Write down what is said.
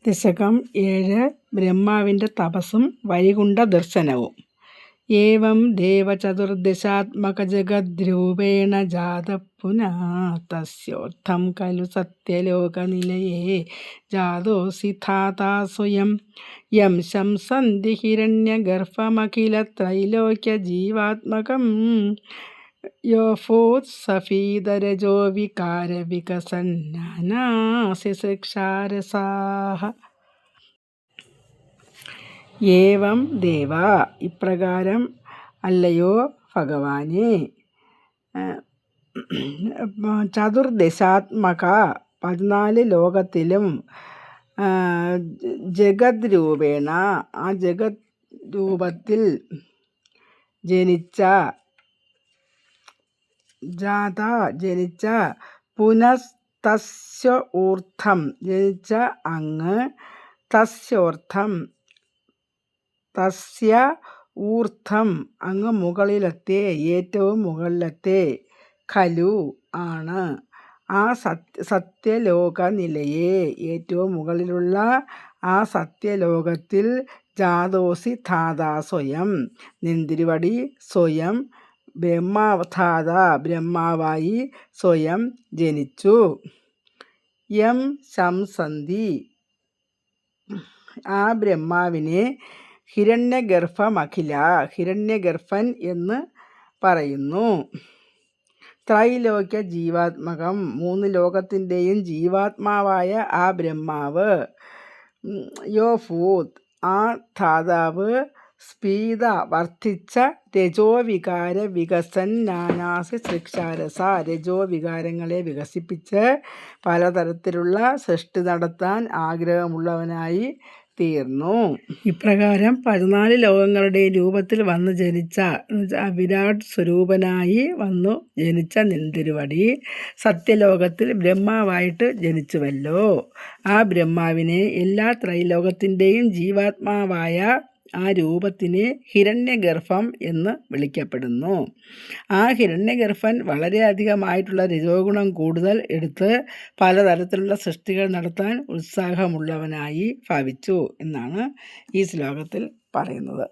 ദശകം 7 ബ്രഹ്മാവിൻ്റെ തപസ്സും വൈകുണ്ഠ ദർശനവും. ഏവം ദേവചതുർദശാത്മകജഗദ്രൂപേണ ജാതഃ പുനഃ തസ്യോർത്ഥം ഖലു സത്യലോകനിലയേ ജാതോऽസി ധാതാ സ്വയം യം ശംസന്തി ഹിരണ്യഗർഭമഖിലത്രൈലോക്യജീവാത്മകം യോऽഭൂത്സഫീദരജോ വികാരവികസന്നാനാസിസൃക്ഷാരസാഃ. ഏവം ദേവ, ഇപ്രകാരം അല്ലയോ ഭഗവാനേ, ചതുർദശാത്മക 14 ലോകത്തിലും ജഗത് രൂപേണ ആ ജഗത് രൂപത്തിൽ ജനിച്ച പുനസ്തസ്യ ഊർദ്ധം ജനിച്ച അങ്ങ് തസ്യ ഊർദ്ധം അങ്ങ് മുകളിലത്തെ ഏറ്റവും മുകളിലത്തെ ഖലു ആണ് ആ സത്യലോക നിലയെ ഏറ്റവും മുകളിലുള്ള ആ സത്യലോകത്തിൽ ജാതോസി ധാതാ സ്വയം നിന്തിരുവടി സ്വയം ബ്രഹ്മാവായി സ്വയം ജനിച്ചു. യം ശംസന്തി, ആ ബ്രഹ്മാവിനെ ഹിരണ്യഗർഭൻ എന്ന് പറയുന്നു. ത്രൈലോക്യ ജീവാത്മകം, 3 ലോകത്തിൻ്റെയും ജീവാത്മാവായ ആ ബ്രഹ്മാവ്. യോഭൂത്, ആ ധാതാവ്. സ്ഫീത, വർദ്ധിച്ച. രജോവികാര വികസൻ നാനാസി സൃക്ഷാരസ, രജോവികാരങ്ങളെ വികസിപ്പിച്ച് പലതരത്തിലുള്ള സൃഷ്ടി നടത്താൻ ആഗ്രഹമുള്ളവനായി തീർന്നു. ഇപ്രകാരം 14 ലോകങ്ങളുടെയും രൂപത്തിൽ വന്നു ജനിച്ച വിരാട് സ്വരൂപനായി വന്നു ജനിച്ച നിന്തിരുവടി സത്യലോകത്തിൽ ബ്രഹ്മാവായിട്ട് ജനിച്ചുവല്ലോ. ആ ബ്രഹ്മാവിനെ എല്ലാ ത്രൈലോകത്തിൻ്റെയും ജീവാത്മാവായ ആ രൂപത്തിനെ ഹിരണ്യഗർഭം എന്ന് വിളിക്കപ്പെടുന്നു. ആ ഹിരണ്യഗർഭൻ വളരെയധികമായിട്ടുള്ള രജോഗുണം കൂടുതൽ എടുത്ത് പലതരത്തിലുള്ള സൃഷ്ടികൾ നടത്താൻ ഉത്സാഹമുള്ളവനായി ഭാവിച്ചു എന്നാണ് ഈ ശ്ലോകത്തിൽ പറയുന്നത്.